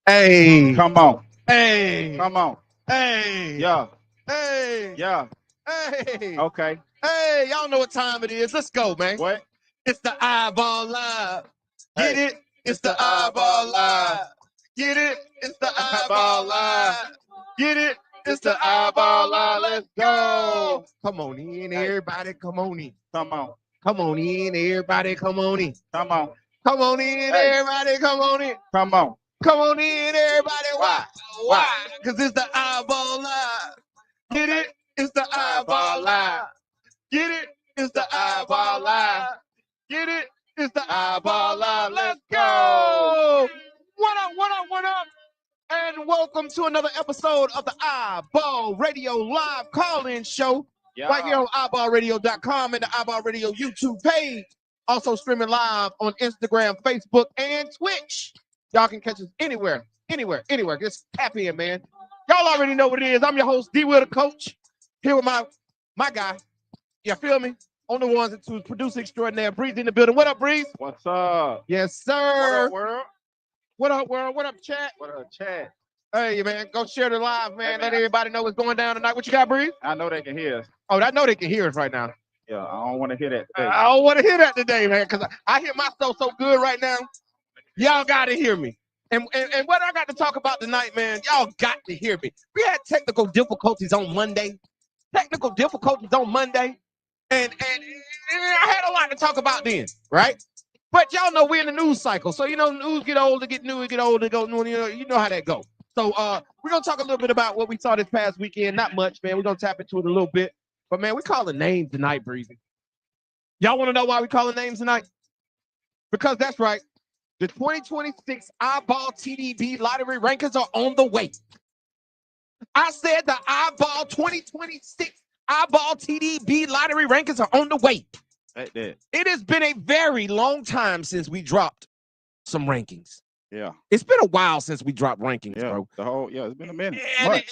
Hey. Come on. Hey. Come on. Hey. Yeah. Hey. Yeah. Hey. Okay. Hey. Y'all know what time it is. Let's go, man. What? It's the iBall Live. Get Hey. it? It's the iBall Live. Get it? It's the iBall Live. Get it? It's the iBall Live. Let's go. Come on in, everybody. Come on in. Come on. Come on in, everybody. Come on in. Come on. Come on in, Hey. everybody. Come on in. Come on. Come on in, everybody. Why? Why? Why? Because it's the iBall Live. Get it? It's the iBall Live. Get it? It's the iBall Live. Get it? It's the iBall Live. Let's go. What up, what up, what up? And welcome to another episode of the iBall Radio Live Call-In Show. Yeah. Right here on iBallRadio.com and the iBall Radio YouTube page. Also streaming live on Instagram, Facebook, and Twitch. Y'all can catch us anywhere. Just tap in, man. Y'all already know what it is. I'm your host, D Will the Coach. Here with my guy. You feel me? On the ones and twos, producer extraordinaire, Breeze in the building. What up, Breeze? What's up? Yes, What sir. up, world? What up, world? What up, chat? What up, Chad? Hey, man, go share the live, man. Hey, man. Let everybody know what's going down tonight. What you got, Breeze? I know they can hear us. Oh, I know they can hear us right now. Yeah, I don't want to hear that today. I don't want to hear that today, man, because I hear myself so good right now. Y'all got to hear me. And what I got to talk about tonight, man, y'all got to hear me. We had technical difficulties on Monday. And I had a lot to talk about then, right? But y'all know we're in the news cycle. So, you know, news get older, get newer, get older, go new, you know how that goes. So we're going to talk a little bit about what we saw this past weekend. Not much, man. We're going to tap into it a little bit. But, man, we calling names tonight, Breezy. Y'all want to know why we calling names tonight? Because that's right. The 2026 iBall TDB lottery rankings are on the way. I said the iBall 2026 iBall TDB lottery rankings are on the way. Like that. It has been a very long time since we dropped some rankings. Yeah. It's been a while since we dropped rankings, Yeah. bro. It's been a minute. And I think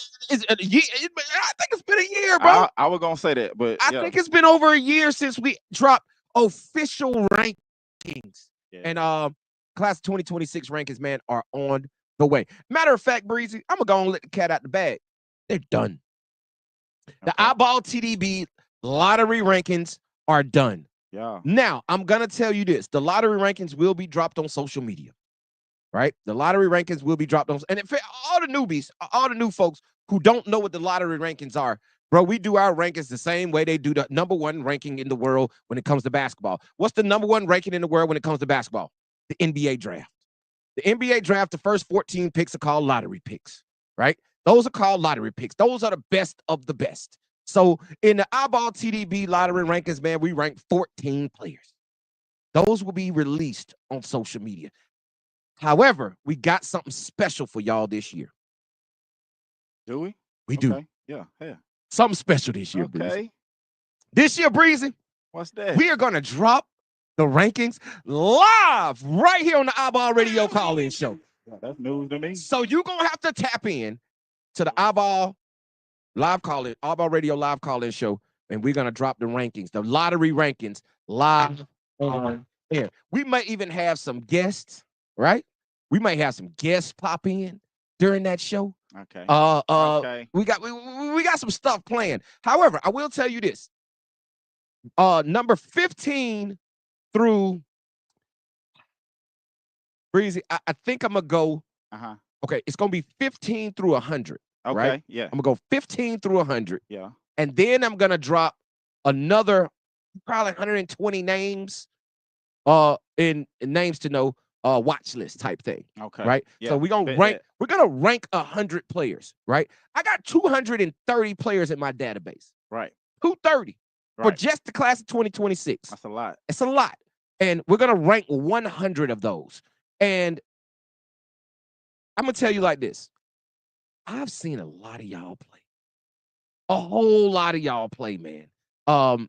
it's been a year, bro. I was gonna say that, but I think it's been over a year since we dropped official rankings. Yeah. And class of 2026 rankings, man, are on the way. Matter of fact, Breezy, I'm gonna go and let the cat out the bag. They're done. The iBall TDB lottery rankings are done. Yeah. Now, I'm gonna tell you this: the lottery rankings will be dropped on social media. Right? The lottery rankings will be dropped on, and for all the newbies, all the new folks who don't know what the lottery rankings are, bro, we do our rankings the same way they do the number one ranking in the world when it comes to basketball. What's the number one ranking in the world when it comes to basketball? The NBA draft. The NBA draft, the first 14 picks are called lottery picks, right? Those are called lottery picks. Those are the best of the best. So in the iBall TDB lottery rankings, man, we rank 14 players. Those will be released on social media. However, we got something special for y'all this year. Do we? We do. Yeah. Something special this year, Okay. Breezy. This year, Breezy, What's that? we are going to drop the rankings live right here on the iBall Radio Call-In Show. Yeah, that's news to me. So you're going to have to tap in to the iBall live call-in, iBall Radio live call-in show, and we're going to drop the rankings, the lottery rankings live on air. We might even have some guests, right? We might have some guests pop in during that show. Okay. Okay. We got some stuff planned. However, I will tell you this. Number 15 through Breezy, I think I'm gonna go. Okay, it's gonna be 15 through 100. Okay. Right? Yeah. I'm gonna go 15 through 100. Yeah. And then I'm gonna drop another probably 120 names, in names to know, watch list type thing. Okay. Right. Yeah. So we're gonna rank 100 players. Right. I got 230 players in my database. Right. 230 for just the class of 2026. That's a lot. It's a lot. And we're gonna rank 100 of those. And I'm gonna tell you like this. I've seen a lot of y'all play. A whole lot of y'all play, man. Over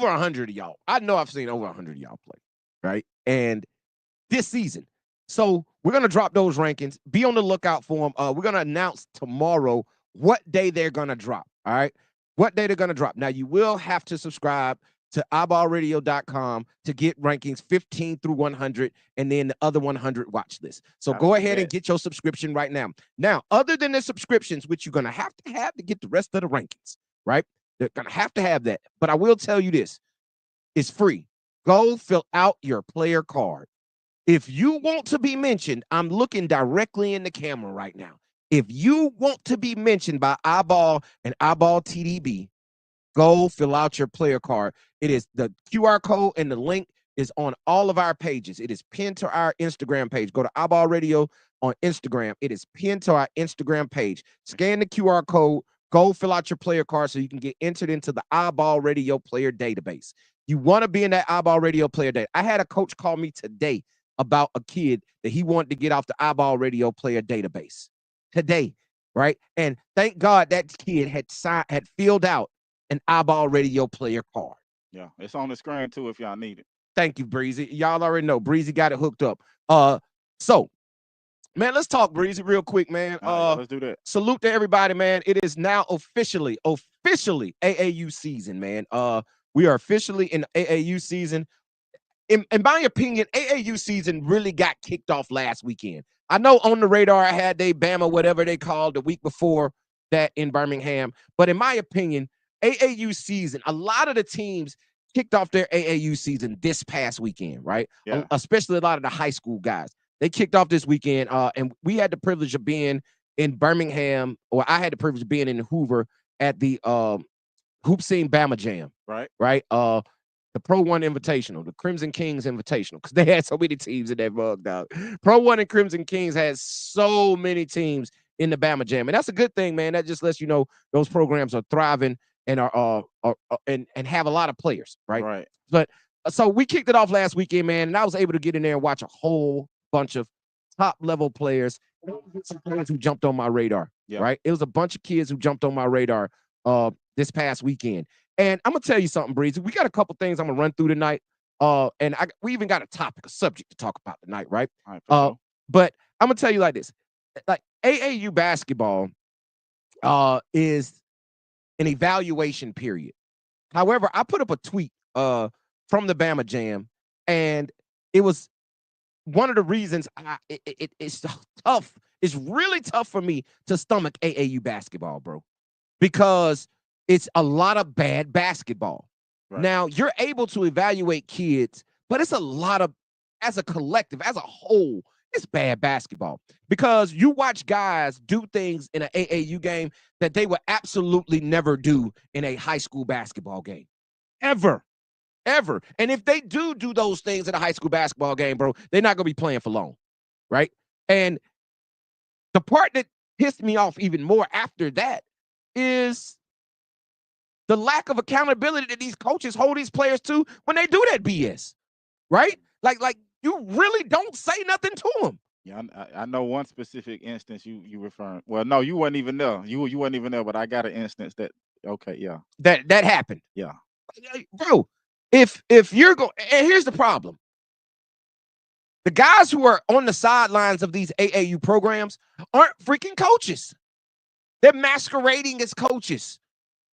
100 of y'all. I know I've seen over 100 of y'all play, right? And this season. So we're going to drop those rankings. Be on the lookout for them. We're going to announce tomorrow what day they're going to drop, all right? What day they're going to drop. Now, you will have to subscribe to iBallRadio.com to get rankings 15 through 100 and then the other 100 watch list. So go ahead and get your subscription right now. Now, other than the subscriptions, which you're going to have to get the rest of the rankings, right? They're going to have that. But I will tell you this. It's free. Go fill out your player card. If you want to be mentioned, I'm looking directly in the camera right now. If you want to be mentioned by iBall and iBall TDB, go fill out your player card. It is the QR code and the link is on all of our pages. It is pinned to our Instagram page. Go to iBall Radio on Instagram. It is pinned to our Instagram page. Scan the QR code. Go fill out your player card so you can get entered into the iBall Radio player database. You want to be in that iBall Radio player data. I had a coach call me today about a kid that he wanted to get off the iBall Radio player database today, right? And thank God that kid had filled out an iBall Radio player card. Yeah, it's on the screen too if y'all need it. Thank you, Breezy. Y'all already know Breezy got it hooked up. So, man, let's talk Breezy real quick, man. Let's do that. Salute to everybody, man. It is now officially AAU season, man. We are officially in AAU season. In my opinion, AAU season really got kicked off last weekend. I know on the radar I had they Bama, whatever they called the week before that in Birmingham. But in my opinion, AAU season, a lot of the teams kicked off their AAU season this past weekend, right? Yeah. Especially a lot of the high school guys. They kicked off this weekend, and we had the privilege of being in Birmingham, or I had the privilege of being in Hoover at the Hoop Scene Bama Jam. Right? The Pro 1 Invitational, the Crimson Kings Invitational, because they had so many teams in that mug, dog. Pro 1 and Crimson Kings had so many teams in the Bama Jam, and that's a good thing, man. That just lets you know those programs are thriving and are have a lot of players, right? Right. But so we kicked it off last weekend, man, and I was able to get in there and watch a whole bunch of top level players. Some players who jumped on my radar, right? It was a bunch of kids who jumped on my radar this past weekend. And I'm gonna tell you something, Breezy. We got a couple things I'm gonna run through tonight. And we even got a subject to talk about tonight, right? All right, but I'm gonna tell you like this: like AAU basketball is an evaluation period. However, I put up a tweet from the Bama Jam, and it was one of the reasons it's tough. It's really tough for me to stomach AAU basketball, bro, because it's a lot of bad basketball. Right. Now, you're able to evaluate kids, but it's a lot of, as a collective, as a whole, it's bad basketball. Because you watch guys do things in an AAU game that they would absolutely never do in a high school basketball game. Ever. And if they do those things in a high school basketball game, bro, they're not going to be playing for long, right? And the part that pissed me off even more after that is the lack of accountability that these coaches hold these players to when they do that BS, right? Like you really don't say nothing to them. Yeah, I know one specific instance you referring. Well, no, you weren't even there. You weren't even there, but I got an instance that that happened. Yeah, bro. If you're going, and here's the problem: the guys who are on the sidelines of these AAU programs aren't freaking coaches. They're masquerading as coaches.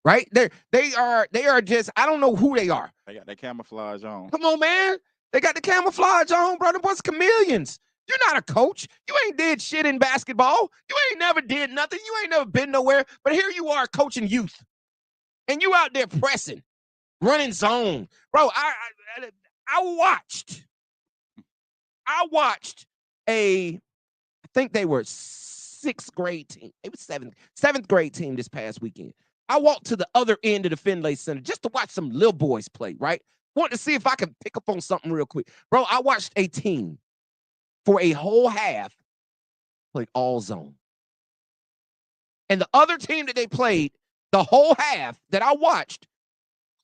Right? They are just, I don't know who they are. They got their camouflage on. Come on, man. They got the camouflage on, brother. What's chameleons? You're not a coach. You ain't did shit in basketball. You ain't never did nothing. You ain't never been nowhere. But here you are coaching youth. And you out there pressing, running zone. Bro, I watched I think they were sixth grade team. It was seventh grade team this past weekend. I walked to the other end of the Finlay Center just to watch some little boys play, right? Want to see if I can pick up on something real quick. Bro, I watched a team for a whole half play all zone. And the other team that they played the whole half that I watched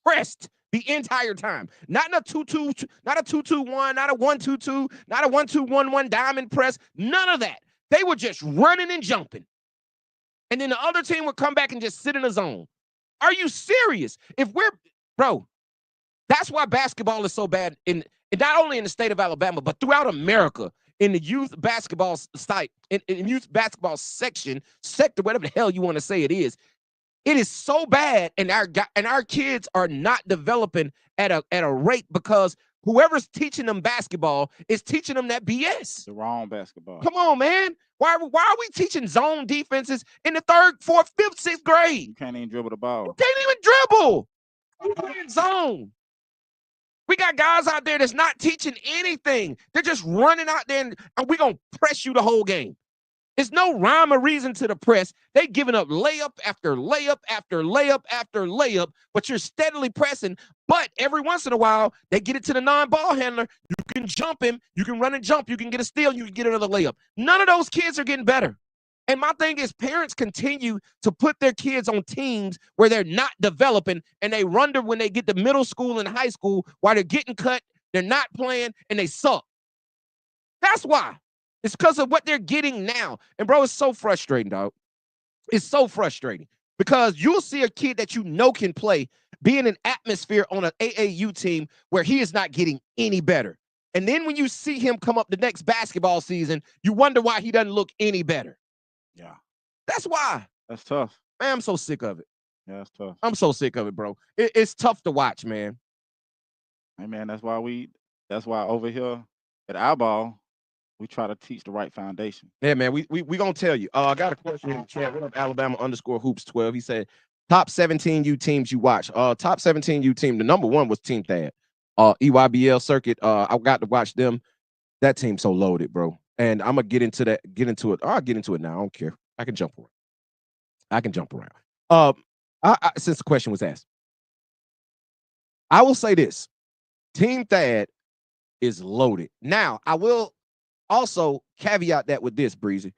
pressed the entire time. Not in a 2-2, not a 2-2-1, not a 1-2-2, not a 1-2-1-1 diamond press. None of that. They were just running and jumping. And then the other team would come back and just sit in a zone. Are you serious? Bro, that's why basketball is so bad not only in the state of Alabama, but throughout America, in the youth basketball site, in youth basketball sector, whatever the hell you want to say it is. It is so bad, and our kids are not developing at a rate because whoever's teaching them basketball is teaching them that BS. The wrong basketball. Come on, man. Why are we teaching zone defenses in the 3rd, 4th, 5th, 6th grade? You can't even dribble the ball. You can't even dribble. You're in zone. We got guys out there that's not teaching anything. They're just running out there and we're going to press you the whole game. There's no rhyme or reason to the press. They giving up layup after layup after layup after layup, but you're steadily pressing. But every once in a while, they get it to the non-ball handler. You can jump him. You can run and jump. You can get a steal. You can get another layup. None of those kids are getting better. And my thing is parents continue to put their kids on teams where they're not developing, and they wonder when they get to middle school and high school why they're getting cut, they're not playing, and they suck. That's why. It's because of what they're getting now. And, bro, it's so frustrating, dog. It's so frustrating because you'll see a kid that you know can play be in an atmosphere on an AAU team where he is not getting any better. And then when you see him come up the next basketball season, you wonder why he doesn't look any better. Yeah. That's why. That's tough. Man, I'm so sick of it. Yeah, that's tough. I'm so sick of it, bro. It's tough to watch, man. Hey, man, that's why over here at iBall, we try to teach the right foundation. Yeah, man, we gonna tell you. I got a question in the chat. What up, Alabama _hoops12? He said, top 17 U teams you watch. Top 17 U team. The number one was Team Thad. EYBL circuit. I got to watch them. That team's so loaded, bro. And I'm gonna get into it. I'll get into it now. I don't care. I can jump around. Since the question was asked, I will say this: Team Thad is loaded. Now, I will also caveat that with this, Breezy.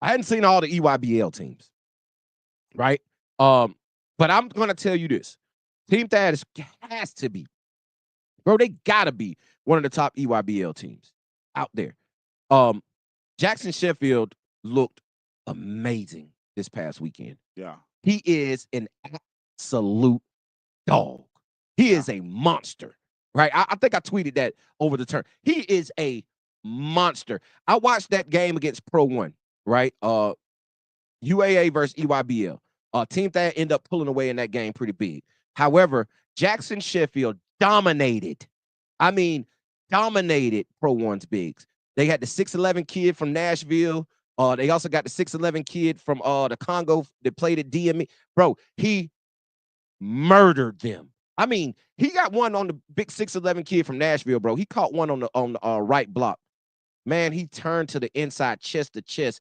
I hadn't seen all the EYBL teams, right? But I'm gonna tell you this: Team Thad has to be, bro. They gotta be one of the top EYBL teams out there. Jackson Sheffield looked amazing this past weekend. Yeah. He is an absolute dog. He is a monster, right? I think I tweeted that over the turn. He is a monster. I watched that game against Pro 1, right? UAA versus EYBL. Team Thad ended up pulling away in that game pretty big. However, Jackson Sheffield dominated. I mean, dominated Pro 1's bigs. They had the 6'11 kid from Nashville. They also got the 6'11 kid from the Congo that played at DME. Bro, he murdered them. I mean, he got one on the big 6'11 kid from Nashville, bro. He caught one on the right block. Man, he turned to the inside, chest to chest,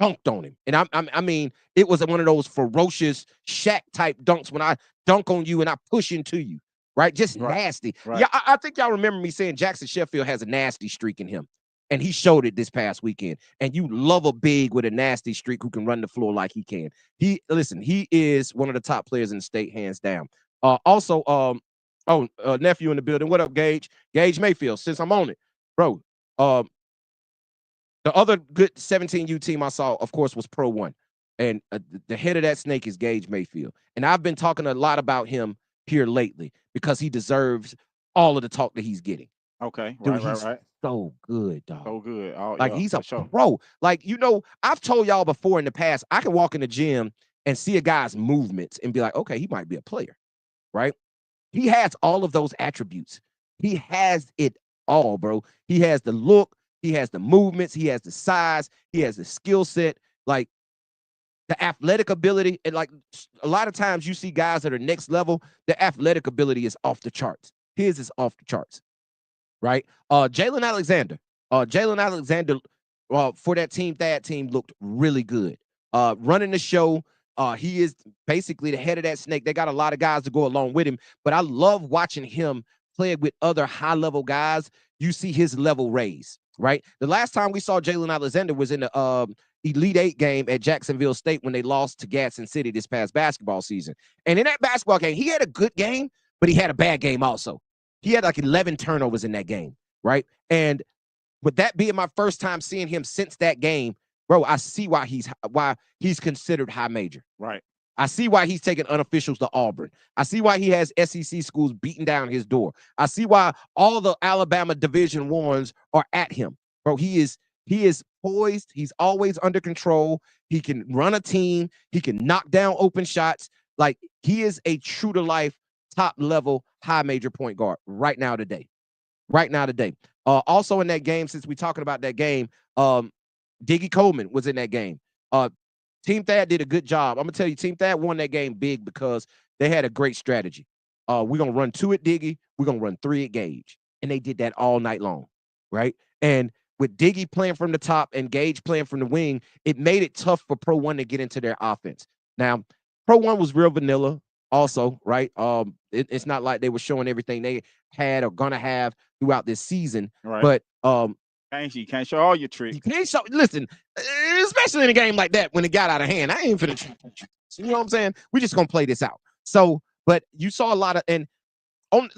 dunked on him. And I mean, it was one of those ferocious Shaq type dunks when I dunk on you and I push into you, right? Just nasty. Right. Yeah, I think y'all remember me saying Jackson Sheffield has a nasty streak in him. And he showed it this past weekend. And you love a big with a nasty streak who can run the floor like he can. He is one of the top players in the state, hands down. Nephew in the building. What up, Gage? Gage Mayfield, since I'm on it. Bro, the other good 17U team I saw, of course, was Pro 1. And the head of that snake is Gage Mayfield. And I've been talking a lot about him here lately because he deserves all of the talk that he's getting. Okay, Dude, right. So good, dog. So good. He's a pro. Like, I've told y'all before in the past, I can walk in the gym and see a guy's movements and be like, okay, he might be a player, right? He has all of those attributes. He has it all, bro. He has the look. He has the movements. He has the size. He has the skill set. Like, the athletic ability. And, like, a lot of times you see guys that are next level, the athletic ability is off the charts. His is off the charts. Right? Jalen Alexander. For that Team Thad team looked really good. Running the show. He is basically the head of that snake. They got a lot of guys to go along with him, but I love watching him play with other high-level guys. You see his level raise, right? The last time we saw Jalen Alexander was in the Elite 8 game at Jacksonville State when they lost to Gadsden City this past basketball season. And in that basketball game, he had a good game, but he had a bad game also. He had like 11 turnovers in that game, right? And with that being my first time seeing him since that game, bro, I see why he's considered high major. Right. I see why he's taking unofficials to Auburn. I see why he has SEC schools beating down his door. I see why all the Alabama Division I's are at him. Bro, he is poised. He's always under control. He can run a team. He can knock down open shots. Like, he is a true to life, top level, high major point guard right now today. Right now today. Also in that game, since we're talking about that game, Diggy Coleman was in that game. Uh, Team Thad did a good job. I'm gonna tell you, Team Thad won that game big because they had a great strategy. We're gonna run 2 at Diggy, we're gonna run 3 at Gage. And they did that all night long, right? And with Diggy playing from the top and Gage playing from the wing, it made it tough for Pro One to get into their offense. Now, Pro One was real vanilla, also, right? It's not like they were showing everything they had or gonna have throughout this season, Right. but You can't show all your you tricks. can't show. Listen, especially in a game like that when it got out of hand. I ain't finna. You know what I'm saying? We just gonna play this out. So, but you saw a lot of and on.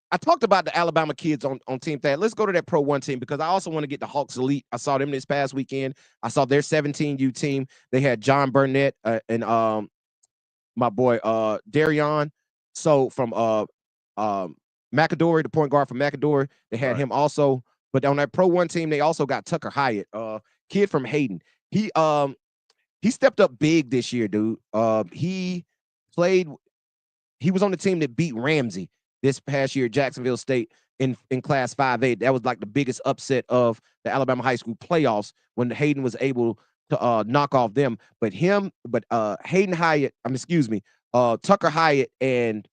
I talked about the Alabama kids on Team Thad. Let's go to that Pro One team because I also want to get the Hawks Elite. I saw them this past weekend. I saw their 17U team. They had John Burnett and my boy Darion. So from McAdory, the point guard from McAdory, they had him also. But on that Pro One team, they also got Tucker Hyatt, kid from Hayden. He stepped up big this year, dude. He played. He was on the team that beat Ramsey this past year, Jacksonville State in Class 5A. That was like the biggest upset of the Alabama high school playoffs when Hayden was able to knock off them. But Hayden Hyatt, excuse me, Tucker Hyatt and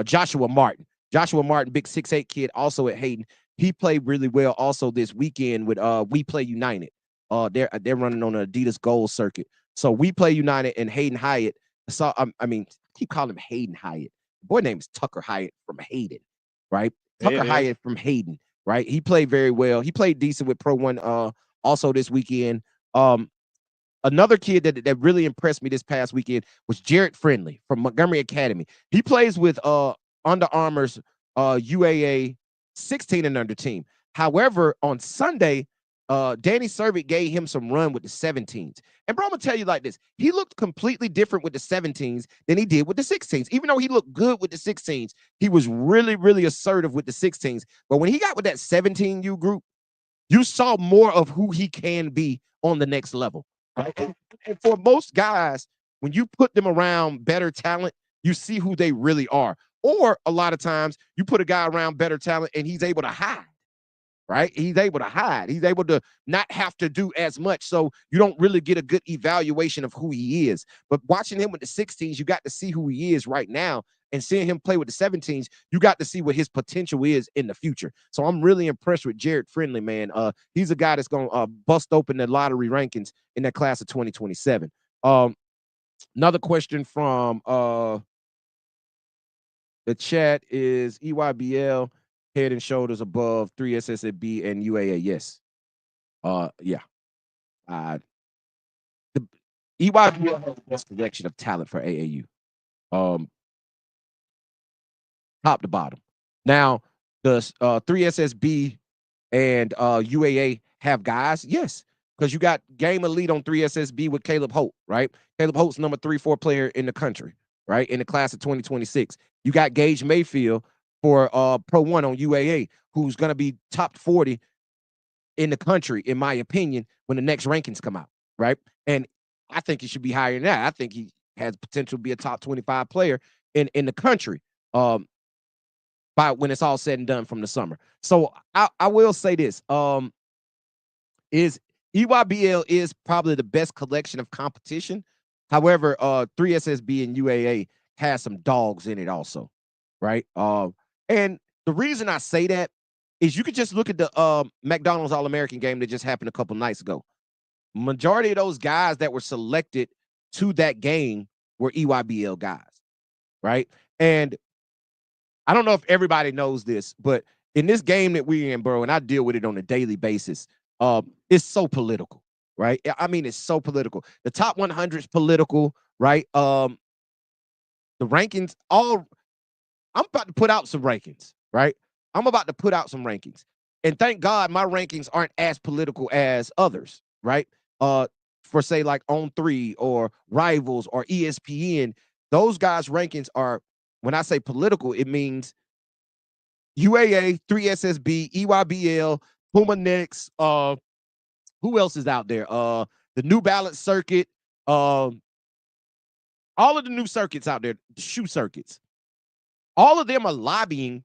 Joshua Martin. Joshua Martin, big 6'8" kid, also at Hayden. He played really well also this weekend with We Play United. They're running on an Adidas Gold circuit. So We Play United and Hayden Hyatt. So I keep calling him Hayden Hyatt. The boy name is Tucker Hyatt from Hayden, right? Tucker Hyatt from Hayden, right? He played very well. He played decent with Pro One also this weekend. Another kid that really impressed me this past weekend was Jared Friendly from Montgomery Academy. He plays with Under Armour's UAA 16 and under team. However, on Sunday, Danny Servit gave him some run with the 17s. And bro, I'm gonna tell you like this: he looked completely different with the 17s than he did with the 16s. Even though he looked good with the 16s, he was really, really assertive with the 16s. But when he got with that 17U group, you saw more of who he can be on the next level. Right? And for most guys, when you put them around better talent, you see who they really are. Or a lot of times, you put a guy around better talent and he's able to hide, right? He's able to hide. He's able to not have to do as much. So you don't really get a good evaluation of who he is. But watching him with the 16s, you got to see who he is right now. And seeing him play with the 17s, you got to see what his potential is in the future. So I'm really impressed with Jared Friendly, man. He's a guy that's going to bust open the lottery rankings in that class of 2027. Another question from the chat is EYBL head and shoulders above 3SSB and UAA. Yes. Yeah. The EYBL has the best collection of talent for AAU. Um, top to bottom. Now, the 3SSB and UAA have guys, yes, because you got Game Elite on 3SSB with Caleb Holt, right? Caleb Holt's number 3-4 player in the country, right? In the class of 2026. You got Gage Mayfield for Pro One on UAA, who's going to be top 40 in the country, in my opinion, when the next rankings come out, right? And I think he should be higher than that. I think he has potential to be a top 25 player in the country. By when it's all said and done from the summer. So I will say this: is EYBL is probably the best collection of competition. However, 3SSB and UAA has some dogs in it also, right? And the reason I say that is you could just look at the McDonald's All-American game that just happened a couple nights ago. Majority of those guys that were selected to that game were EYBL guys, right? And I don't know if everybody knows this, but in this game that we're in, bro, and I deal with it on a daily basis, it's so political, right? I mean, it's so political. The top 100 is political, right? The rankings, I'm about to put out some rankings, right? I'm about to put out some rankings. And thank God my rankings aren't as political as others, right? For say like On 3 or Rivals or ESPN, those guys' rankings are, when I say political, it means UAA, 3SSB, EYBL, Puma Next, who else is out there? The New Balance Circuit, all of the new circuits out there, shoe circuits, all of them are lobbying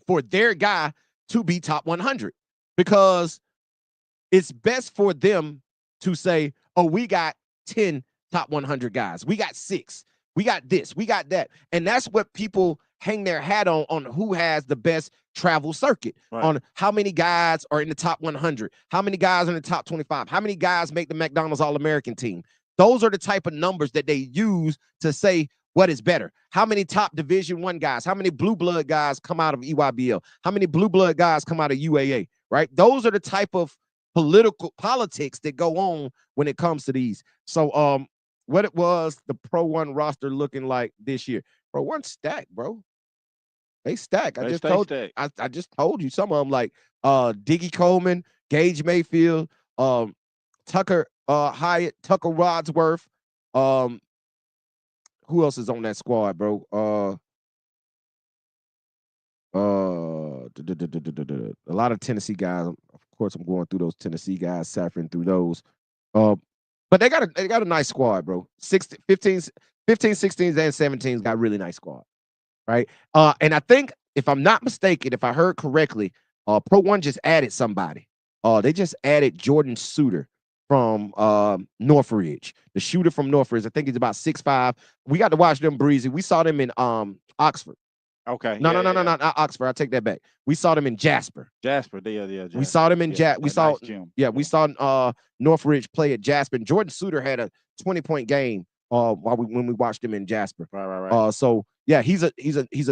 for their guy to be top 100 because it's best for them to say, oh, we got 10 top 100 guys. We got 6. We got this. We got that. And that's what people hang their hat on who has the best travel circuit, Right. on how many guys are in the top 100, how many guys are in the top 25, how many guys make the McDonald's All-American team. Those are the type of numbers that they use to say what is better. How many top Division I guys, how many blue blood guys come out of EYBL, how many blue blood guys come out of UAA, right? Those are the type of politics that go on when it comes to these. So what it was the Pro One roster looking like this year. Pro One stacked, bro. They stack. They stay I just told you some of them, like Diggy Coleman, Gage Mayfield, Tucker Hyatt, Tucker Wadsworth. Who else is on that squad, bro? A lot of Tennessee guys. Of course, I'm going through those Tennessee guys, suffering through those. But they got a nice squad, bro. 15s, 16s, and 17s got a really nice squad, right? And I think, if I'm not mistaken, if I heard correctly, Pro One just added somebody. They just added Jordan Suter from Northridge, the shooter from Northridge. I think he's about 6'5". We got to watch them breezy. We saw them in Oxford. Okay. No, not Oxford. I take that back. We saw them in Jasper. Jasper. Yeah. We saw them in We saw nice gym. we saw Northridge play at Jasper. And Jordan Suter had a 20-point game when we watched him in Jasper. Right. So yeah, he's a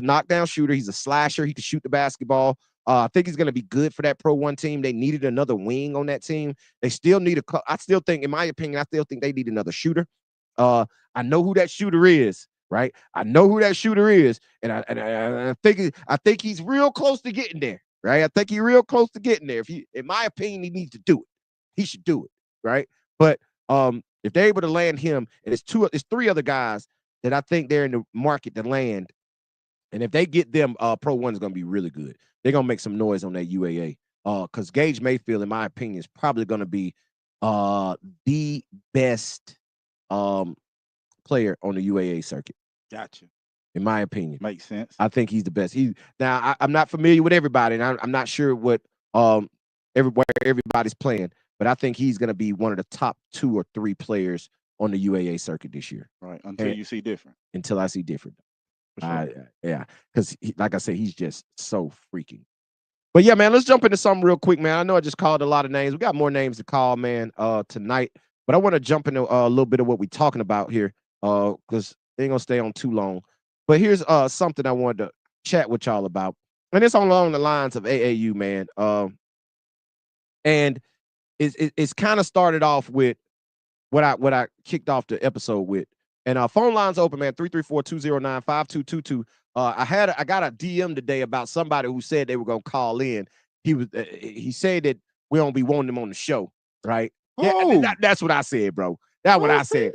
knockdown shooter. He's a slasher. He can shoot the basketball. I think he's going to be good for that Pro One team. They needed another wing on that team. They still need I still think, in my opinion, they need another shooter. I know who that shooter is, right? I know who that shooter is, and I think he's real close to getting there, right? I think he's real close to getting there. In my opinion, he needs to do it. He should do it, right? But if they're able to land him, and it's 3 other guys that I think they're in the market to land, and if they get them, Pro One is going to be really good. They're going to make some noise on that UAA. Because Gage Mayfield, in my opinion, is probably going to be the best player on the UAA circuit. Gotcha. In my opinion. Makes sense. I think he's the best. I'm not familiar with everybody, and I'm not sure what everybody's playing, but I think he's going to be one of the top 2 or 3 players on the UAA circuit this year. Right. Until you see different. Until I see different. Sure. Yeah, because like I said, he's just so freaking. But yeah, man, let's jump into something real quick, man. I know I just called a lot of names. We got more names to call, man, tonight. But I want to jump into a little bit of what we're talking about here, because they ain't gonna stay on too long. But here's something I wanted to chat with y'all about, and it's along the lines of AAU, man. And it's kind of started off with what I kicked off the episode with. And phone lines open, man, 334-209-5222. I got a DM today about somebody who said they were gonna call in. He said that we don't be wanting them on the show, right? Yeah, that's what I said, bro. That's what I said.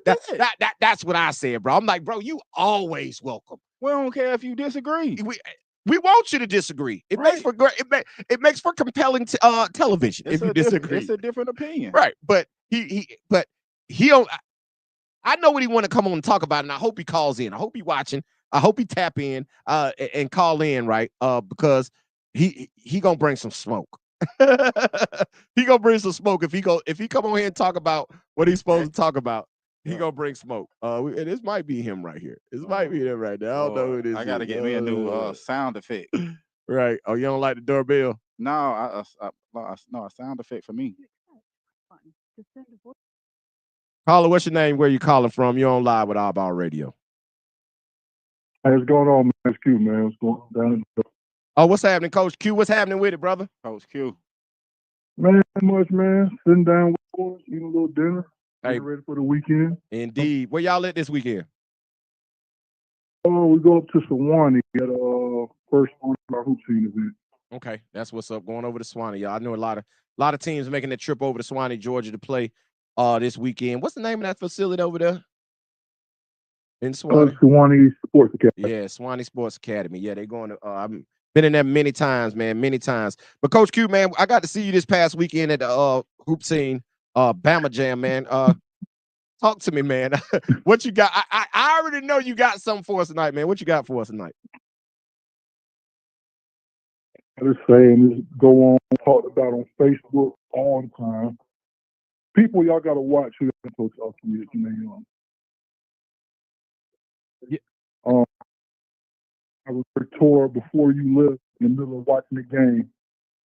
That's what I said, bro. I'm like, bro, you always welcome. We don't care if you disagree. We want you to disagree. It makes for great. It makes for compelling television if you disagree. It's a different opinion, right? But he don't. I know what he want to come on and talk about, and I hope he calls in. I hope he watching. I hope he tap in and call in, right? Because he gonna bring some smoke. He gonna bring some smoke if he come on here and talk about what he's supposed to talk about. He gonna bring smoke. And this might be him right here. This might be him right there. I don't know who this is. I gotta get me a new sound effect. Right. Oh, you don't like the doorbell? No, a sound effect for me. Caller, what's your name? Where you calling from? You're on live with iBall Radio. Hey, what's going on, man? It's Q, man. What's going down? Oh, what's happening, Coach Q? What's happening with it, brother? Coach Q. Man, not much, man. Sitting down with boys, eating a little dinner. Getting ready for the weekend. Indeed. Where y'all at this weekend? Oh, we go up to Sewanee at first on our hoop team event. Okay, that's what's up. Going over to Swanee, y'all. I know a lot of teams making that trip over to Swanee, Georgia, to play this weekend. What's the name of that facility over there? In Swanee? Sewanee Sports Academy. Yeah, Swanee Sports Academy. Yeah, they're going to. I've been in there many times, man, many times. But Coach Q, man, I got to see you this past weekend at the hoop scene, Bama Jam, man. Talk to me, man. What you got? I already know you got something for us tonight, man. What you got for us tonight? I just saying this go on talked about on Facebook all the time. People, y'all got to watch who the coach are kids, man. Yeah. I was tour before you left in the middle of watching the game,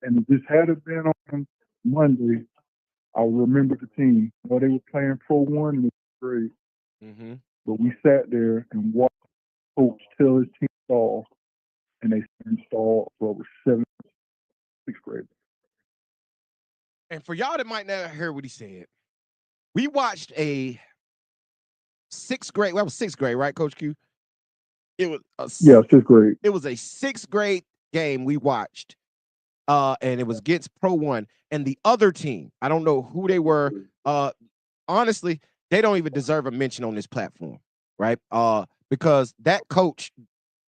and if this had it been on Monday, I remember the team. Well, they were playing Pro 1 in the grade, but we sat there and watched coach tell his team install, and they installed for over 7th, 6th grade. And for y'all that might not hear what he said, we watched a 6th grade. Well, it was 6th grade, right, Coach Q? It was yeah, 6th grade. It was a 6th grade game we watched, and it was against Pro 1. And the other team, I don't know who they were. Honestly, they don't even deserve a mention on this platform, right? Because that coach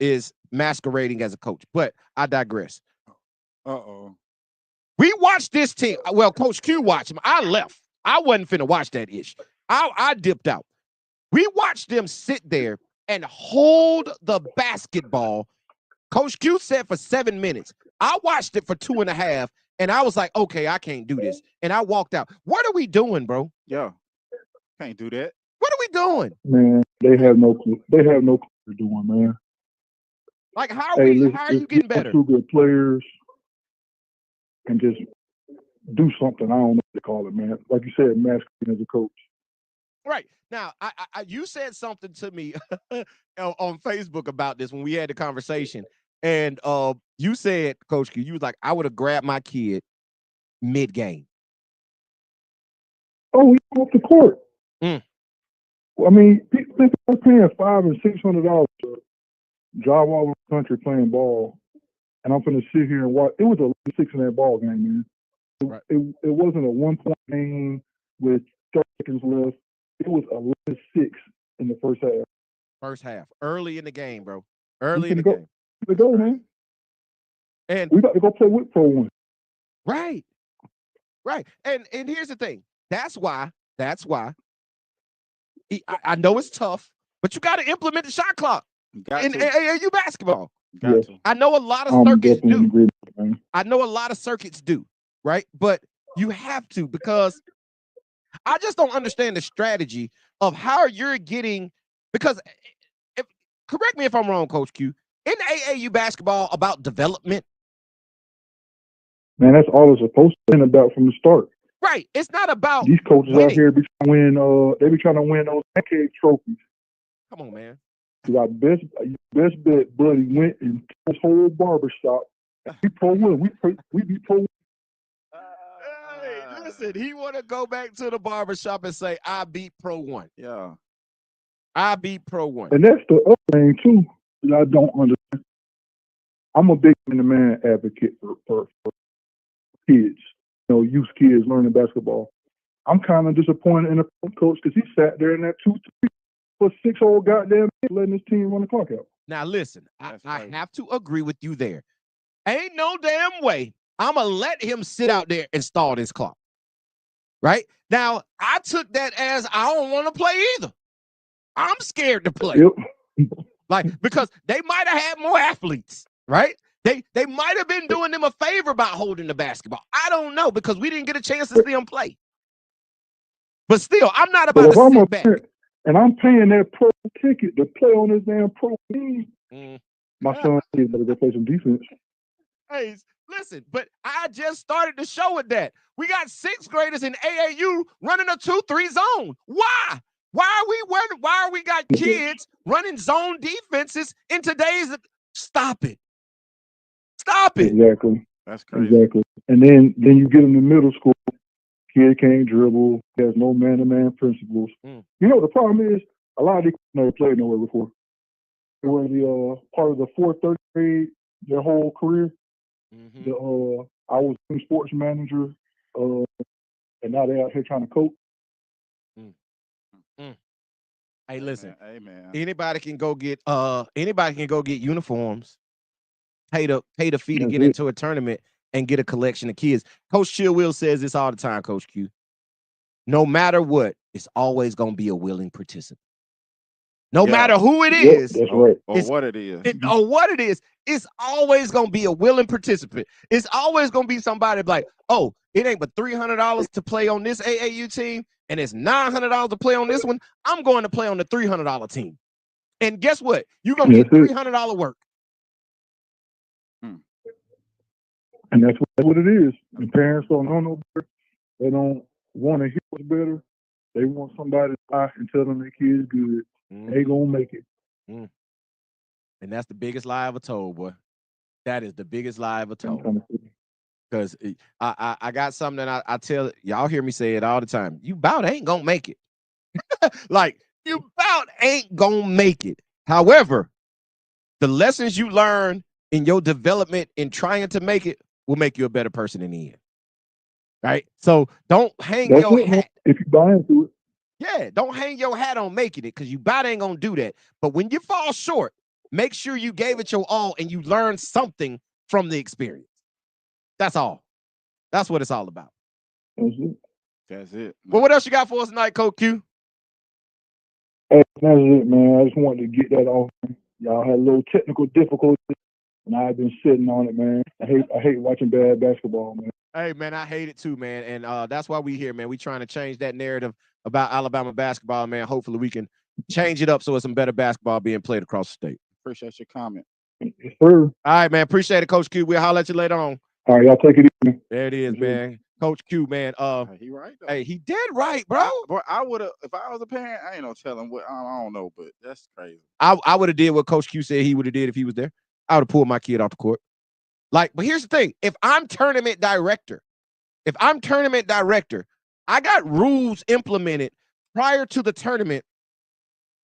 is masquerading as a coach. But I digress. We watched this team. Well, Coach Q watched him. I left. I wasn't finna watch that ish. I dipped out. We watched them sit there and hold the basketball. Coach Q said for 7 minutes. I watched it for 2.5, and I was like, okay, I can't do this. And I walked out. What are we doing, bro? Yeah, can't do that. What are we doing? Man, they have no clue. They have no clue what they're doing, man. Like, how are you getting better? 2 good players and just do something. I don't know what to call it, man. Like you said, masquerading as a coach. Right. Now, you said something to me on Facebook about this when we had the conversation. And you said, Coach Q, you was like, I would have grabbed my kid mid-game. Oh, we off the court. Mm. I mean, people are paying $500 and $600 to drive all over the country playing ball, and I'm going to sit here and watch. It was a 6 in that ball game, man. Right. It wasn't a 1-point game with 30 seconds left. It was 11-6 in the first half. First half, early in the game, bro. Early in the game. To go, man. And we got to go play with Pro 1. Right. And here's the thing. That's why. I know it's tough, but you got to implement the shot clock in AAU basketball. Got to. I know a lot of circuits do. I know a lot of circuits do, right? But you have to, because I just don't understand the strategy of how you're getting, because correct me if I'm wrong, Coach Q, isn't AAU basketball about development? Man, that's all it's supposed to be about from the start. Right. It's not about these coaches winning. Out here be trying to win. They be trying to win those pancake trophies. Come on, man. Our best bet, buddy, went in his whole barbershop. We Pro 1. We be Pro 1. Hey, listen, he want to go back to the barbershop and say, I beat Pro 1. Yeah. I beat Pro 1. And that's the other thing, too, that I don't understand. I'm a big man advocate for kids, youth kids learning basketball. I'm kind of disappointed in the coach because he sat there in that 2-3 for 6 whole goddamn minutes letting his team run the clock out. Now, listen, I have to agree with you there. Ain't no damn way I'm going to let him sit out there and stall this clock. Right? Now, I took that as I don't want to play either. I'm scared to play. Yep. Because they might have had more athletes, right? They might have been doing them a favor by holding the basketball. I don't know, because we didn't get a chance to see them play. But still, I'm not about to sit back. And I'm paying that pro ticket to play on this damn pro team. My son needs to go play some defense. Hey, listen, but I just started the show with that. We got 6th graders in AAU running a 2-3 zone. Why? Why are we got kids running zone defenses in today's? Stop it. Exactly. That's crazy. Exactly. And then you get them to middle school. Kid can't dribble. There's no man-to-man principles. You know what the problem is? A lot of these never played nowhere before. They were the part of the 4th, 3rd grade their whole career. I was a sports manager, and now they're out here trying to coach. Hey, listen. Amen. Anybody can go get uniforms, pay the fee to get it. into a tournament and get a collection of kids. Coach Chillwill says this all the time, Coach Q. no matter what, it's always going to be a willing participant. No Yeah. matter who it Yep, is, that's right. Or what it is. or what it is, it's always going to be a willing participant. It's always going to be somebody like, oh, it ain't but $300 to play on this AAU team, and it's $900 to play on this one. I'm going to play on the $300 team. And guess what? You're going to get $300 work. And that's what it is. And parents don't know better. They don't want to hear what's better. They want somebody to lie and tell them their kid's good. They gonna make it. And that's the biggest lie ever told, boy. That is the biggest lie ever told. Because I got something that I tell y'all, hear me say it all the time. You about ain't gonna make it. Like, you about ain't gonna make it. However, the lessons you learn in your development in trying to make it will make you a better person in the end. Right? So don't hang your hat. If you buy into it. Yeah, don't hang your hat on making it, because you about ain't gonna do that. But when you fall short, make sure you gave it your all and you learned something from the experience. That's all. That's what it's all about. That's it. Well, what else you got for us tonight, Coach Q? Hey, that's it, man. I just wanted to get that off. Y'all had a little technical difficulty, and I've been sitting on it, man. I hate watching bad basketball, man. Hey, man, I hate it too, man. And that's why we here, man. We trying to change that narrative about Alabama basketball, man. Hopefully we can change it up so it's some better basketball being played across the state. Appreciate your comment. Yes, sir. All right, man. Appreciate it, Coach Q. We'll holler at you later on. All right, y'all take it easy. There it is, man. Coach Q, man. He right though. Hey, he did right, bro. Boy, I would have, if I was a parent, I ain't no telling what, I don't know, but that's crazy. I would have did what Coach Q said he would have did if he was there. I would have pulled my kid off the court. Like, but here's the thing. If I'm tournament director, I got rules implemented prior to the tournament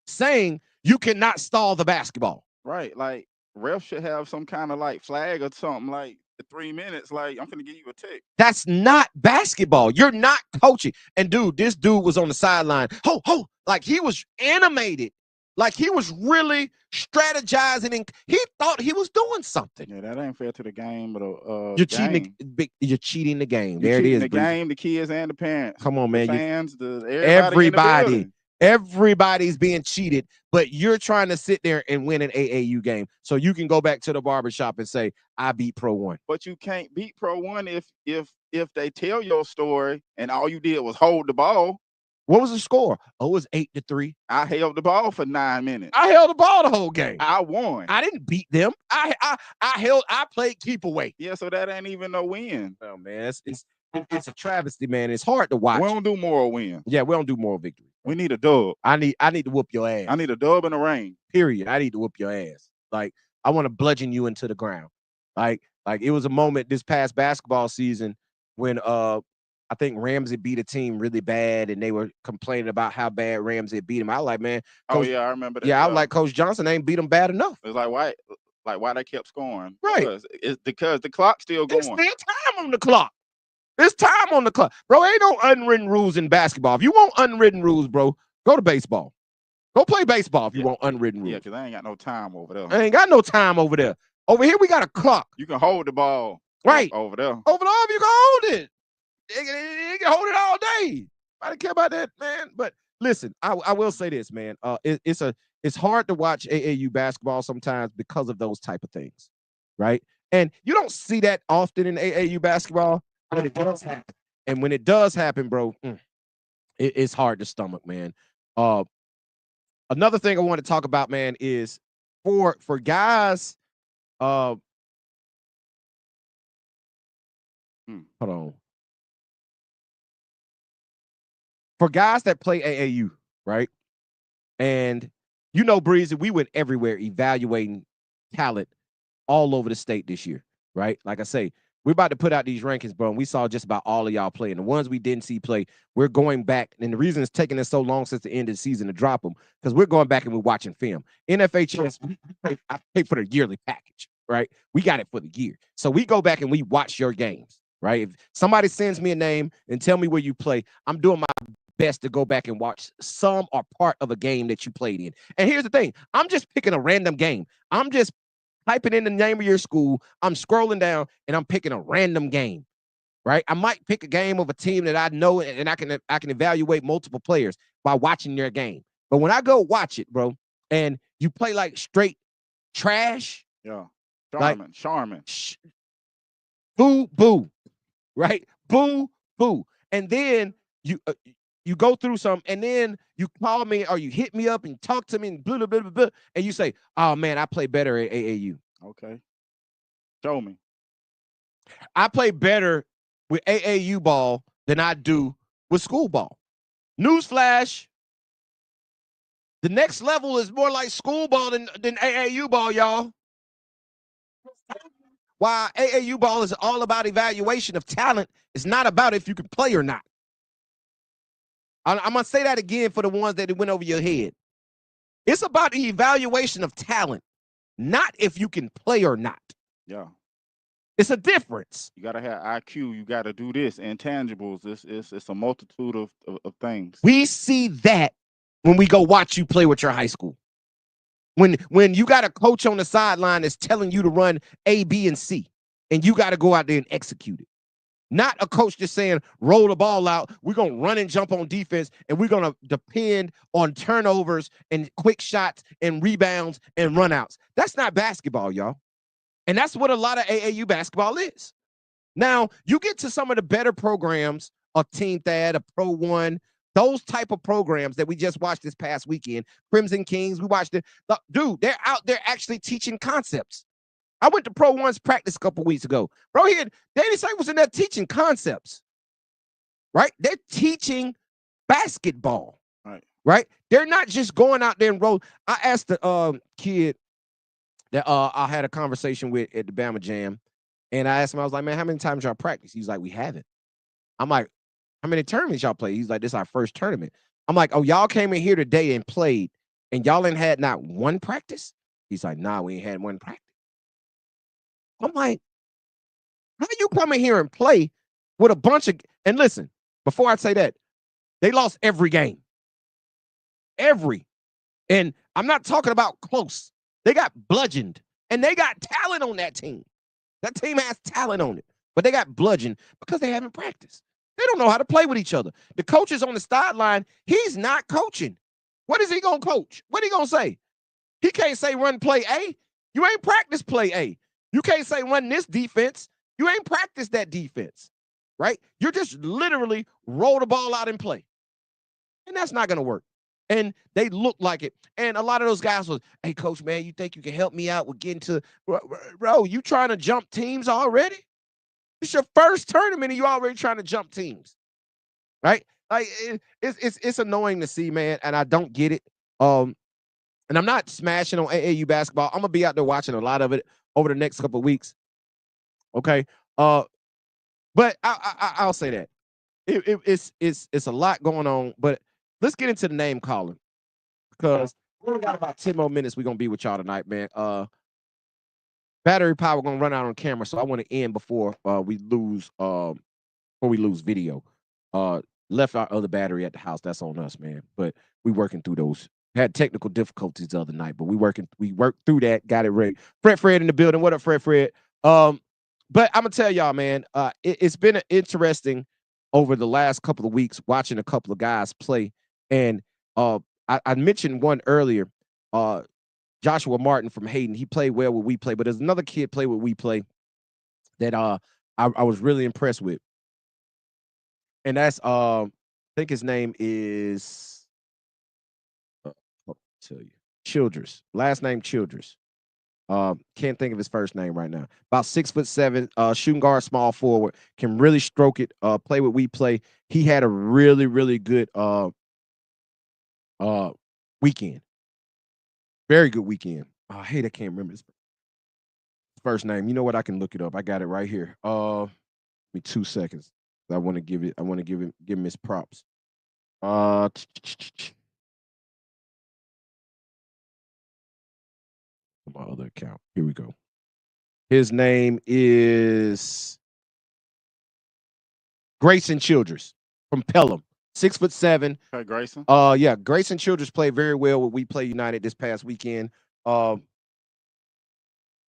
saying you cannot stall the basketball. Right. Like, refs should have some kind of like flag or something, like 3 minutes, like, I'm gonna give you a tick. That's not basketball. You're not coaching. And dude, this dude was on the sideline. Like he was animated. Like he was really strategizing, and he thought he was doing something. Yeah, that ain't fair to the game, but you're cheating. You're cheating the game. You're there it is. The game, the kids, and the parents. Come on, man. The fans, everybody. Everybody's being cheated, but you're trying to sit there and win an AAU game so you can go back to the barbershop and say, I beat Pro 1. But you can't beat Pro 1 if they tell your story and all you did was hold the ball. What was the score? Oh, it was 8-3. I held the ball for 9 minutes. I held the ball the whole game. I won. I didn't beat them. I played keep away. Yeah, so that ain't even no win. Oh, man, it's a travesty, man. It's hard to watch. We don't do moral win. Yeah, we don't do moral victory. We need a dub. I need to whoop your ass. I need a dub in the rain. Period. I need to whoop your ass. Like, I want to bludgeon you into the ground. Like it was a moment this past basketball season when I think Ramsey beat a team really bad, and they were complaining about how bad Ramsey beat him. I was like, man. Coach, I remember that. Yeah, I was like, Coach Johnson ain't beat him bad enough. It's like, why they kept scoring? Right. It's because the clock's still going. There's still time on the clock. There's time on the clock. Bro, ain't no unwritten rules in basketball. If you want unwritten rules, bro, go to baseball. Go play baseball if you want unwritten rules. Yeah, because I ain't got no time over there. I ain't got no time over there. Over here, we got a clock. You can hold the ball. Right. Over there. Over there, you can hold it. You can hold it all day. I don't care about that, man. But listen, I will say this, man. It's hard to watch AAU basketball sometimes because of those type of things, right? And you don't see that often in AAU basketball. When it does happen, and when it does happen, bro, it's hard to stomach, man. Another thing I want to talk about, man, is for guys. Hold on. For guys that play AAU, right? And you know, Breezy, we went everywhere evaluating talent all over the state this year, right? Like I say, we're about to put out these rankings, bro, and we saw just about all of y'all play. And the ones we didn't see play, we're going back. And the reason it's taking us so long since the end of the season to drop them, because we're going back and we're watching film. NFHS, I pay for the yearly package, right? We got it for the year. So we go back and we watch your games, right? If somebody sends me a name and tell me where you play, I'm doing my best to go back and watch some or part of a game that you played in. And here's the thing. I'm just picking a random game. I'm just typing in the name of your school, I'm scrolling down, and I'm picking a random game. right? I might pick a game of a team that I know and I can evaluate multiple players by watching their game. But when I go watch it, bro, and you play like straight trash, Yeah. like Charmin. boo, boo, right? Boo, boo. And then you go through some, and then you call me or you hit me up and talk to me and blah, blah, blah, blah, blah, and you say, oh man, I play better at AAU. Okay. Show me. I play better with AAU ball than I do with school ball. Newsflash, the next level is more like school ball than AAU ball, y'all. While AAU ball is all about evaluation of talent, it's not about if you can play or not. I'm going to say that again for the ones that it went over your head. It's about the evaluation of talent, not if you can play or not. Yeah. It's a difference. You gotta have IQ. You gotta do this. Intangibles. It's a multitude of things. We see that when we go watch you play with your high school. When you got a coach on the sideline that's telling you to run A, B, and C, and you got to go out there and execute it. Not a coach just saying, roll the ball out, we're going to run and jump on defense, and we're going to depend on turnovers and quick shots and rebounds and runouts. That's not basketball, y'all. And that's what a lot of AAU basketball is. Now, you get to some of the better programs, a Team Thad, a Pro One, those type of programs that we just watched this past weekend, Crimson Kings, we watched it. Dude, they're out there actually teaching concepts. I went to Pro One's practice a couple weeks ago. Bro, here, Danny Sight was in there teaching concepts, right? They're teaching basketball, right? They're not just going out there and roll. I asked the kid that I had a conversation with at the Bama Jam, and I asked him, I was like, man, how many times y'all practice? He's like, we haven't. I'm like, how many tournaments y'all play? He's like, this is our first tournament. I'm like, oh, y'all came in here today and played, and y'all ain't had not one practice? He's like, nah, we ain't had one practice. I'm like, how you come in here and play with a bunch of, and listen, before I say that, they lost every game. Every. And I'm not talking about close. They got bludgeoned, and they got talent on that team. That team has talent on it, but they got bludgeoned because they haven't practiced. They don't know how to play with each other. The coach is on the sideline. He's not coaching. What is he going to coach? What are he going to say? He can't say run play A. You ain't practice play A. You can't say run this defense. You ain't practice that defense, right? You're just literally roll the ball out and play. And that's not going to work. And they look like it. And a lot of those guys was, hey, coach, man, you think you can help me out with getting to, bro, you trying to jump teams already? It's your first tournament and you already trying to jump teams, right? Like it's annoying to see, man, and I don't get it. And I'm not smashing on AAU basketball. I'm gonna be out there watching a lot of it over the next couple of weeks. Okay, but I'll say that it's a lot going on. But let's get into the name calling because we got about 10 more minutes. We're gonna be with y'all tonight, man. Battery power gonna run out on camera, so I want to end before we lose video. Left our other battery at the house. That's on us, man. But we working through those. Had technical difficulties the other night, but we worked through that, got it ready. Fred in the building. What up, Fred? But I'm gonna tell y'all, man, it's been interesting over the last couple of weeks watching a couple of guys play. And I mentioned one earlier, Joshua Martin from Hayden. He played well with We Play, but there's another kid play with We Play that I was really impressed with. And that's I think his name is I'll tell you. Childress. Last name Childress. Can't think of his first name right now. About 6'7", shooting guard, small forward, can really stroke it, play with We Play. He had a really, really good weekend. Very good weekend. I hate I can't remember his first name. You know what? I can look it up. I got it right here. Give me 2 seconds. I want to give him his props. My other account. Here we go. His name is Grayson Childress from Pelham. 6'7". Okay, Grayson. Yeah, Grayson Childress played very well with We Play United this past weekend. I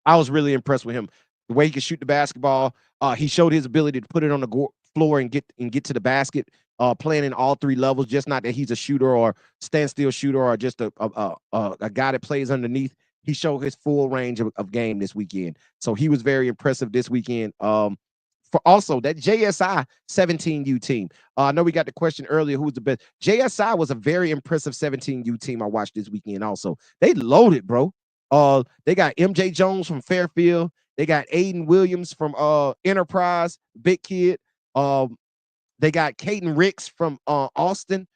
was really impressed with him. the way he could shoot the basketball. He showed his ability to put it on the floor and get to the basket. Playing in all three levels, just not that he's a shooter or standstill shooter or just a guy that plays underneath. He showed his full range of game this weekend. So he was very impressive this weekend. For also that JSI 17U team. I know we got the question earlier, who's the best? JSI was a very impressive 17U team I watched this weekend also. They loaded, bro. They got MJ Jones from Fairfield. They got Aiden Williams from Enterprise, big kid. They got Caden Ricks from Austin.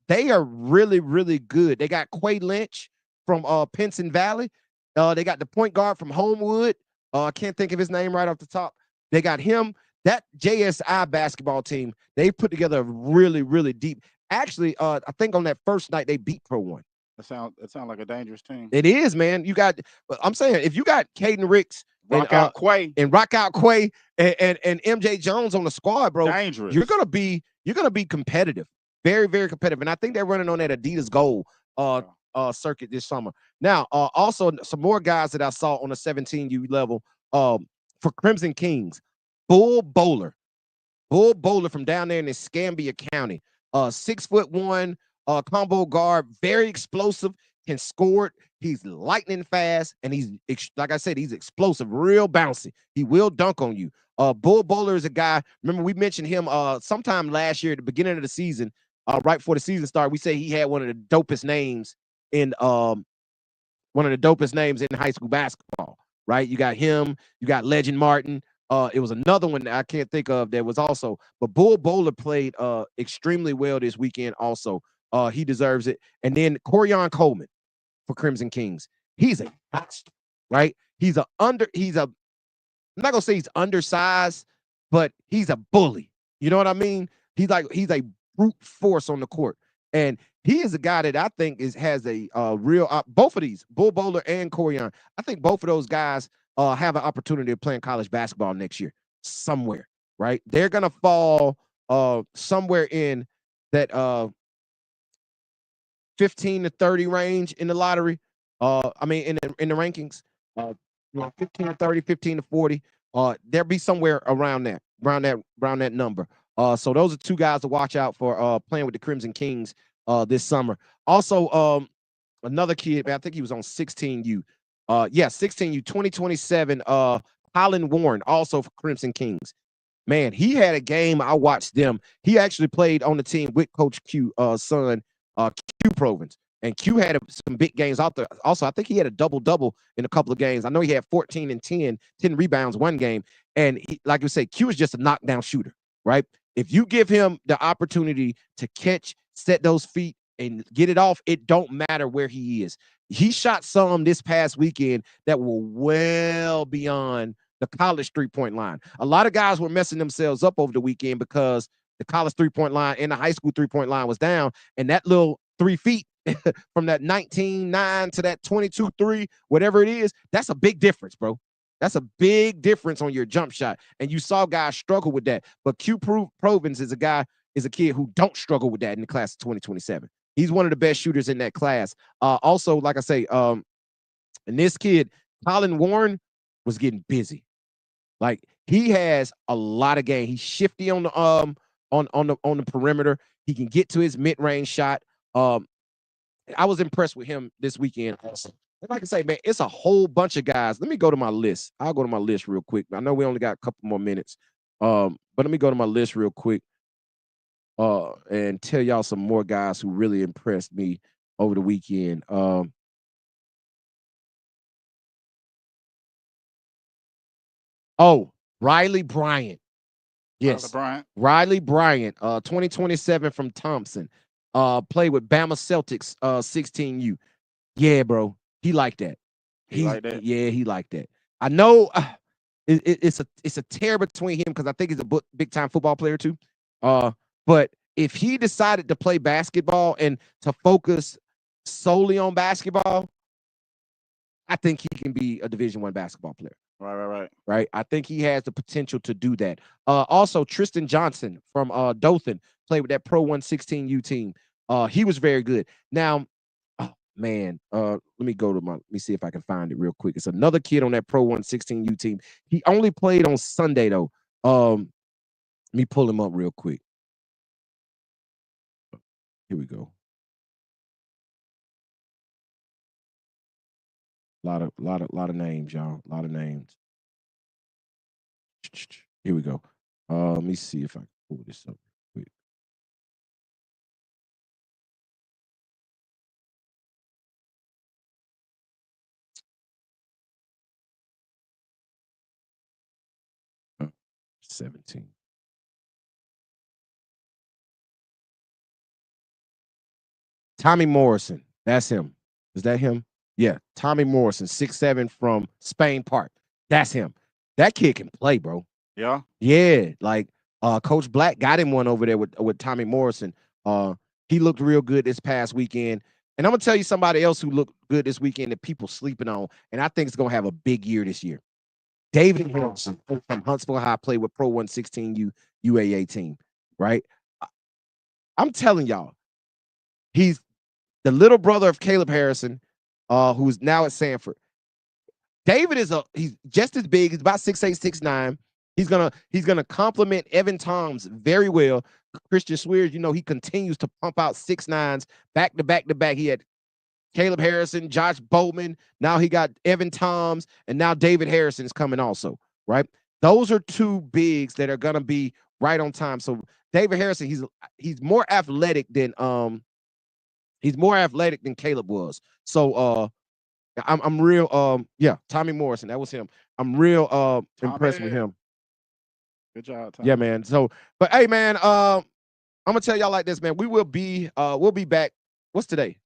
They are really, really good. They got Quay Lynch from Pinson Valley. They got the point guard from Homewood. I can't think of his name right off the top. They got him. That JSI basketball team, they put together a really, really deep. Actually, I think on that first night they beat Pro One. It sound like a dangerous team. It is, man. You got. I'm saying if you got Caden Ricks Rock out Quay and MJ Jones on the squad, bro, dangerous. You're gonna be competitive, very, very competitive. And I think they're running on that Adidas Gold circuit this summer. Now, also some more guys that I saw on the 17U level. For Crimson Kings, Bull Bowler from down there in Escambia County. 6'1", combo guard, very explosive, can score it. He's lightning fast, and he's, like I said, he's explosive, real bouncy. He will dunk on you. Bull Bowler is a guy, remember we mentioned him sometime last year at the beginning of the season, right before the season started. We say he had one of the dopest names in high school basketball, right? You got him, you got Legend Martin. It was another one that I can't think of that was also, but Bull Bowler played extremely well this weekend also. He deserves it. And then Corian Coleman for Crimson Kings. He's a monster, right? I'm not gonna say he's undersized, but he's a bully. You know what I mean? He's a brute force on the court. And he is a guy that I think has a real both of these, Bull Bowler and Corian. I think both of those guys have an opportunity of playing college basketball next year somewhere, right? They're gonna fall somewhere in that 15 to 30 range in the lottery. I mean in the rankings. 15 to 30, 15 to 40. There'll be somewhere around that number. So those are two guys to watch out for playing with the Crimson Kings this summer. Also, another kid, man, I think he was on 16U. 16U 2027. Colin Warren, also for Crimson Kings. Man, he had a game. I watched them. He actually played on the team with Coach Q, son, Q Provence. And Q had some big games out there. Also, I think he had a double-double in a couple of games. I know he had 14 and 10 rebounds one game. And like you say, Q is just a knockdown shooter, right? If you give him the opportunity to catch, set those feet, and get it off, it don't matter where he is. He shot some this past weekend that were well beyond the college three-point line. A lot of guys were messing themselves up over the weekend because the college three-point line and the high school three-point line was down, and that little 3 feet from that 19-9 to that 22-3, whatever it is, that's a big difference, bro. That's a big difference on your jump shot. And you saw guys struggle with that. But Q Provence is a kid who don't struggle with that in the class of 2027. He's one of the best shooters in that class. Also, like I say, and this kid, Colin Warren, was getting busy. Like, he has a lot of game. He's shifty on the perimeter. He can get to his mid-range shot. I was impressed with him this weekend also. And like I say, man, it's a whole bunch of guys. Let me go to my list. I'll go to my list real quick. I know we only got a couple more minutes. But let me go to my list real quick and tell y'all some more guys who really impressed me over the weekend. Riley Bryant. Yes. Riley Bryant, 2027 from Thompson. Played with Bama Celtics, 16U. Yeah, bro. He liked that. Yeah, he liked that. I know it's a tear between him because I think he's a big time football player too. But if he decided to play basketball and to focus solely on basketball, I think he can be a Division I basketball player. Right. I think he has the potential to do that. Also, Tristan Johnson from Dothan played with that Pro 116U team. He was very good. Now, man, let me go to let me see if I can find it real quick. It's another kid on that Pro 116U team. He only played on Sunday though. Let me pull him up real quick. Here we go. Lot of names, y'all. A lot of names. Here we go. Let me see if I can pull this up real quick. Oh, 17. Tommy Morrison. That's him. Is that him? Yeah. Tommy Morrison, 6'7" from Spain Park. That's him. That kid can play, bro. Yeah. Yeah. Like Coach Black got him one over there with Tommy Morrison. He looked real good this past weekend. And I'm gonna tell you somebody else who looked good this weekend that people sleeping on, and I think it's gonna have a big year this year. David Wilson from Huntsville High played with Pro 116 UAA team, right? I'm telling y'all, he's the little brother of Caleb Harrison, who's now at Sanford. David he's just as big. He's about 6'8", 6'9". He's gonna complement Evan Toms very well. Christian Swears, he continues to pump out 6'9s back to back to back. He had Caleb Harrison, Josh Bowman. Now he got Evan Toms, and now David Harrison is coming also, right? Those are two bigs that are gonna be right on time. So David Harrison, he's more athletic than Caleb was. So I'm real Tommy Morrison, that was him. I'm real impressed with him. Good job, Tommy. Yeah, man. So, but hey, man, I'm gonna tell y'all like this, man. We'll be back. What's today?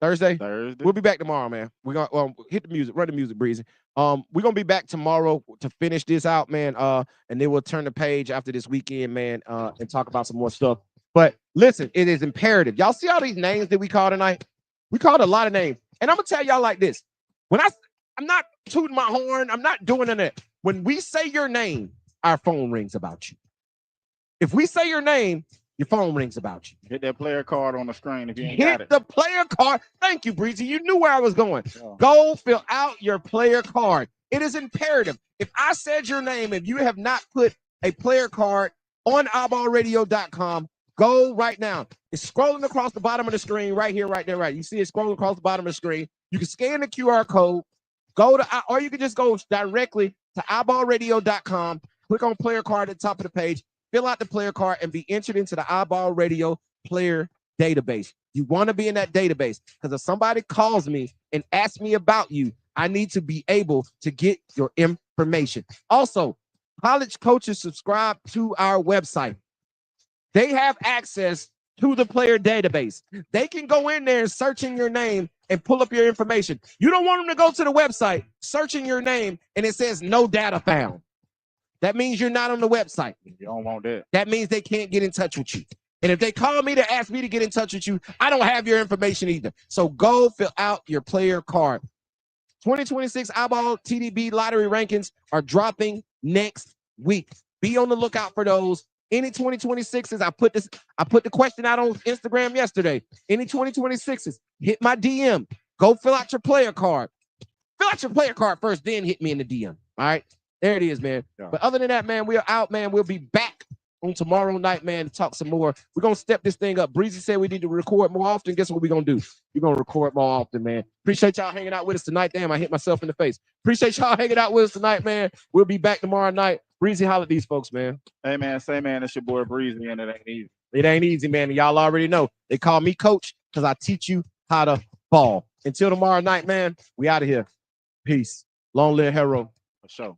Thursday? We'll be back tomorrow, man. We're gonna hit the music, run the music, Breezy. We're gonna be back tomorrow to finish this out, man. And then we'll turn the page after this weekend, man, and talk about some more stuff. But listen, it is imperative. Y'all see all these names that we call tonight? We called a lot of names. And I'm gonna tell y'all like this. When I'm not tooting my horn, I'm not doing it. When we say your name, our phone rings about you. If we say your name, your phone rings about you. Hit that player card on the screen if you ain't got it. Hit the player card. Thank you, Breezy. You knew where I was going. Yeah. Go fill out your player card. It is imperative. If I said your name, if you have not put a player card on iBallRadio.com, go right now. It's scrolling across the bottom of the screen right here, right there, right. You see it scrolling across the bottom of the screen. You can scan the QR code, or you can just go directly to iBallRadio.com, click on player card at the top of the page, fill out the player card, and be entered into the iBall Radio player database. You want to be in that database because if somebody calls me and asks me about you, I need to be able to get your information. Also, college coaches subscribe to our website. They have access to the player database. They can go in there and search in your name and pull up your information. You don't want them to go to the website, searching your name, and it says no data found. That means you're not on the website. You don't want that. That means they can't get in touch with you. And if they call me to ask me to get in touch with you, I don't have your information either. So go fill out your player card. 2026 iBall TDB lottery rankings are dropping next week. Be on the lookout for those. Any 2026s, I put the question out on Instagram yesterday. Any 2026s, hit my DM. Go fill out your player card. Fill out your player card first, then hit me in the DM. All right? There it is, man. Yeah. But other than that, man, we're out, man. We'll be back on tomorrow night, man, to talk some more. We're going to step this thing up. Breezy said we need to record more often. Guess what we're going to do? We're going to record more often, man. Appreciate y'all hanging out with us tonight. Damn, I hit myself in the face. Appreciate y'all hanging out with us tonight, man. We'll be back tomorrow night. Breezy, holler at these folks, man. Hey, man, say, man, it's your boy Breezy, and it ain't easy. It ain't easy, man. And y'all already know. They call me coach because I teach you how to ball. Until tomorrow night, man, we out of here. Peace. Long live Hero. For sure.